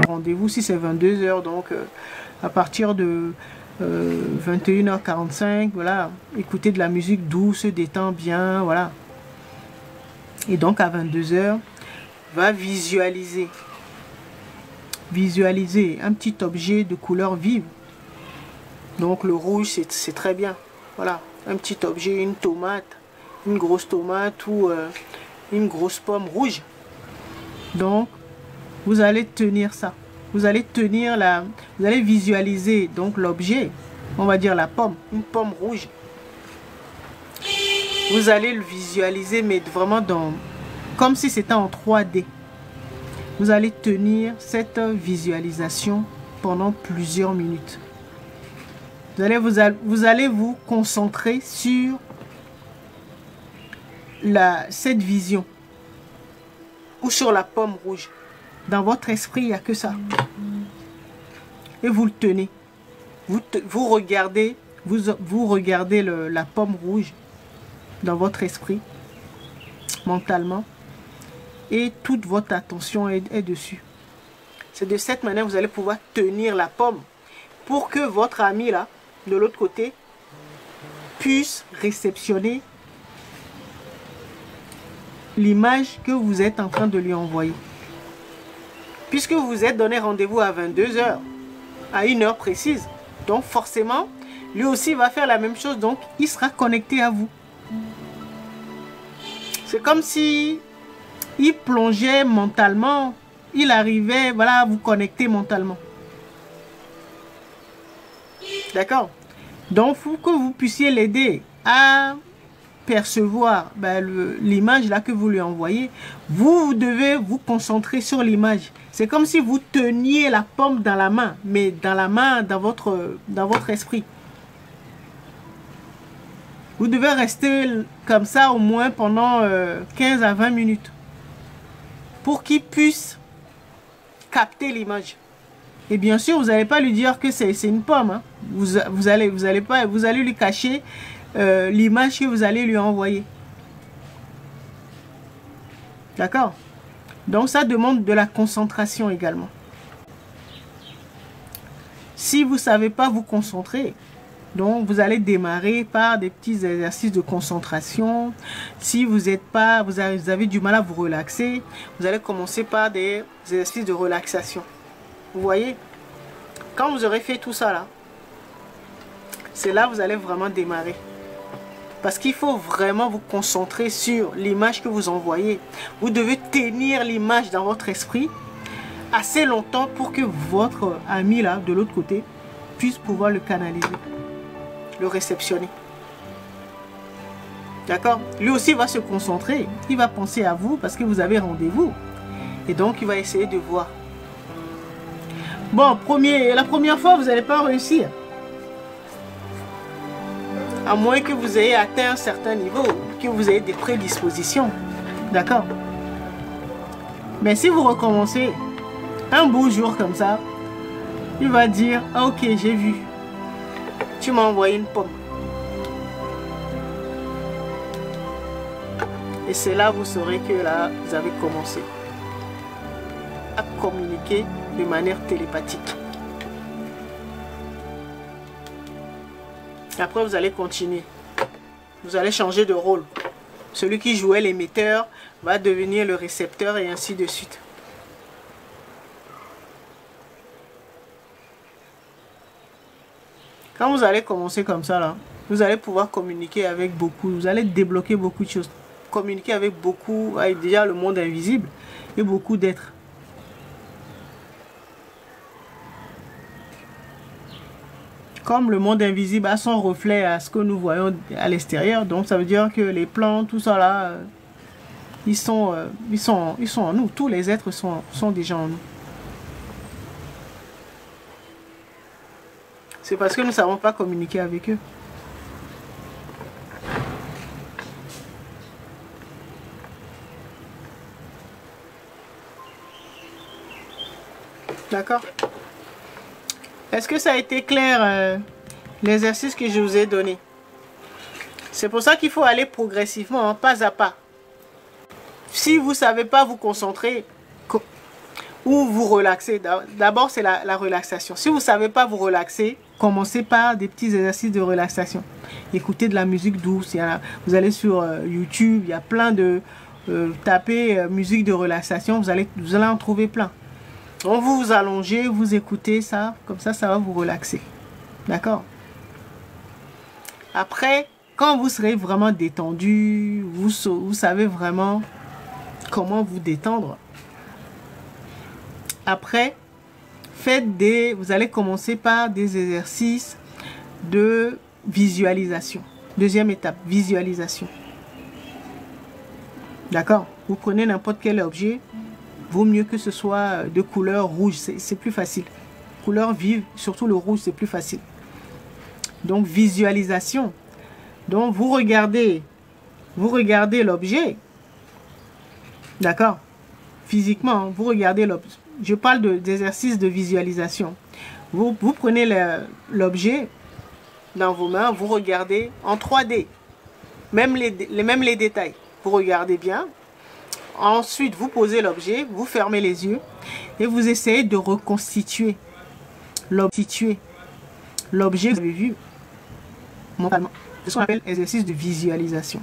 Rendez-vous si c'est 22h, donc à partir de 21h45, voilà, écoutez de la musique douce, détend bien, voilà. Et donc à 22h, va visualiser un petit objet de couleur vive. Donc le rouge, c'est très bien. Voilà, un petit objet, une tomate, une grosse tomate ou une grosse pomme rouge. Donc, vous allez tenir ça. Vous allez tenir vous allez visualiser donc l'objet, on va dire la pomme, une pomme rouge. Vous allez le visualiser, mais vraiment comme si c'était en 3D. Vous allez tenir cette visualisation pendant plusieurs minutes. Vous allez vous concentrer sur cette vision ou sur la pomme rouge. Dans votre esprit, il n'y a que ça. Et vous le tenez. Vous regardez la pomme rouge dans votre esprit, mentalement. Et toute votre attention est dessus. C'est de cette manière que vous allez pouvoir tenir la pomme pour que votre ami là, de l'autre côté, puisse réceptionner l'image que vous êtes en train de lui envoyer. Puisque vous vous êtes donné rendez-vous à 22h, à une heure précise, donc forcément, lui aussi va faire la même chose, donc il sera connecté à vous. C'est comme si il plongeait mentalement, il arrivait, voilà, à vous connecter mentalement. D'accord? Donc, il faut que vous puissiez l'aider à percevoir l'image là que vous lui envoyez. Vous devez vous concentrer sur l'image. C'est comme si vous teniez la pomme dans la main, mais dans la main, dans votre esprit. Vous devez rester comme ça au moins pendant 15 à 20 minutes pour qu'il puisse capter l'image. Et bien sûr, vous n'allez pas lui dire que c'est une pomme. Hein. Vous allez lui cacher l'image que vous allez lui envoyer. D'accord? Donc ça demande de la concentration également. Si vous ne savez pas vous concentrer, donc vous allez démarrer par des petits exercices de concentration. Si vous avez du mal à vous relaxer, vous allez commencer par des exercices de relaxation. Vous voyez? Quand vous aurez fait tout ça là, c'est là que vous allez vraiment démarrer. Parce qu'il faut vraiment vous concentrer sur l'image que vous envoyez. Vous devez tenir l'image dans votre esprit assez longtemps pour que votre ami là, de l'autre côté, puisse pouvoir le canaliser, le réceptionner. D'accord? Lui aussi va se concentrer. Il va penser à vous parce que vous avez rendez-vous. Et donc, il va essayer de voir. Bon, la première fois, vous n'allez pas réussir. À moins que vous ayez atteint un certain niveau, que vous ayez des prédispositions. D'accord? Mais si vous recommencez un beau jour comme ça, il va dire, ah, ok, j'ai vu. Tu m'as envoyé une pomme. Et c'est là vous saurez que là, vous avez commencé à communiquer de manière télépathique. Après, vous allez continuer. Vous allez changer de rôle. Celui qui jouait l'émetteur va devenir le récepteur et ainsi de suite. Quand vous allez commencer comme ça, là, vous allez pouvoir communiquer avec beaucoup. Vous allez débloquer beaucoup de choses. Communiquer avec beaucoup, avec déjà le monde invisible et beaucoup d'êtres. Comme le monde invisible a son reflet à ce que nous voyons à l'extérieur, donc ça veut dire que les plantes, tout ça là, ils sont en nous. Tous les êtres sont déjà en nous. C'est parce que nous ne savons pas communiquer avec eux. D'accord? Est-ce que ça a été clair, l'exercice que je vous ai donné? C'est pour ça qu'il faut aller progressivement, hein, pas à pas. Si vous ne savez pas vous concentrer ou vous relaxer, d'abord c'est la relaxation. Si vous ne savez pas vous relaxer, commencez par des petits exercices de relaxation. Écoutez de la musique douce. Vous allez sur YouTube, il y a plein de... tapez musique de relaxation, vous allez en trouver plein. Donc vous vous allongez, vous écoutez ça, comme ça va vous relaxer. D'accord? Après, quand vous serez vraiment détendu, vous savez vraiment comment vous détendre. Après, vous allez commencer par des exercices de visualisation. Deuxième étape, visualisation. D'accord? Vous prenez n'importe quel objet, vaut mieux que ce soit de couleur rouge, c'est plus facile. Couleur vive, surtout le rouge, c'est plus facile. Donc, visualisation. Donc, vous regardez l'objet. D'accord? Physiquement, vous regardez l'objet. Je parle d'exercices de visualisation. Vous prenez l'objet dans vos mains, vous regardez en 3D. Même les détails. Vous regardez bien. Ensuite, vous posez l'objet, vous fermez les yeux et vous essayez de reconstituer l'objet que vous avez vu mentalement. C'est ce qu'on appelle exercice de visualisation.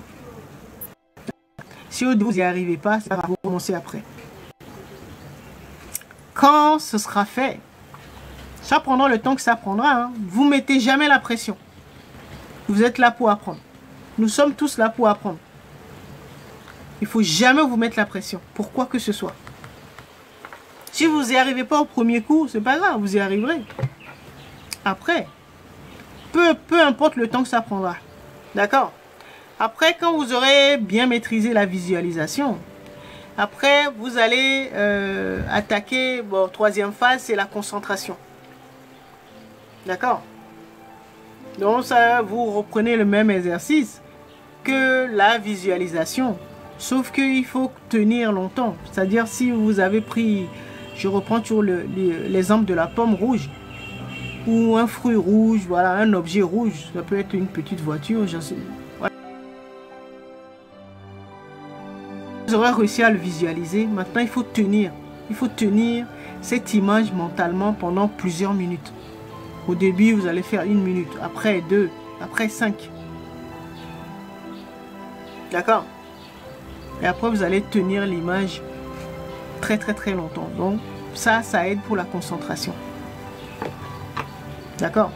Si vous n'y arrivez pas, ça va vous commencer après. Quand ce sera fait, ça prendra le temps que ça prendra. Hein. Vous ne mettez jamais la pression. Vous êtes là pour apprendre. Nous sommes tous là pour apprendre. Il ne faut jamais vous mettre la pression, pour quoi que ce soit. Si vous n'y arrivez pas au premier coup, c'est pas grave, vous y arriverez. Après, peu importe le temps que ça prendra. D'accord? Après, quand vous aurez bien maîtrisé la visualisation, après, vous allez attaquer, troisième phase, c'est la concentration. D'accord? Donc, ça, vous reprenez le même exercice que la visualisation. Sauf qu'il faut tenir longtemps. C'est-à-dire, si vous avez pris, je reprends toujours l'exemple de la pomme rouge, ou un fruit rouge, voilà, un objet rouge, ça peut être une petite voiture, j'en sais. Voilà. Vous aurez réussi à le visualiser. Maintenant, il faut tenir. Il faut tenir cette image mentalement pendant plusieurs minutes. Au début, vous allez faire 1 minute, après 2, après 5. D'accord? Et après, vous allez tenir l'image très longtemps. Donc, ça aide pour la concentration. D'accord?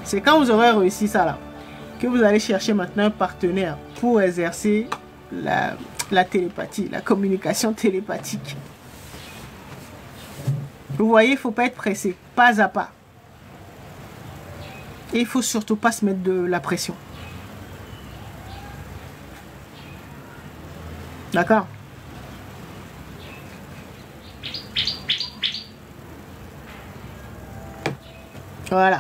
C'est quand vous aurez réussi ça là, que vous allez chercher maintenant un partenaire pour exercer la télépathie, la communication télépathique. Vous voyez, il ne faut pas être pressé, pas à pas. Et il ne faut surtout pas se mettre de la pression. D'accord? Voilà.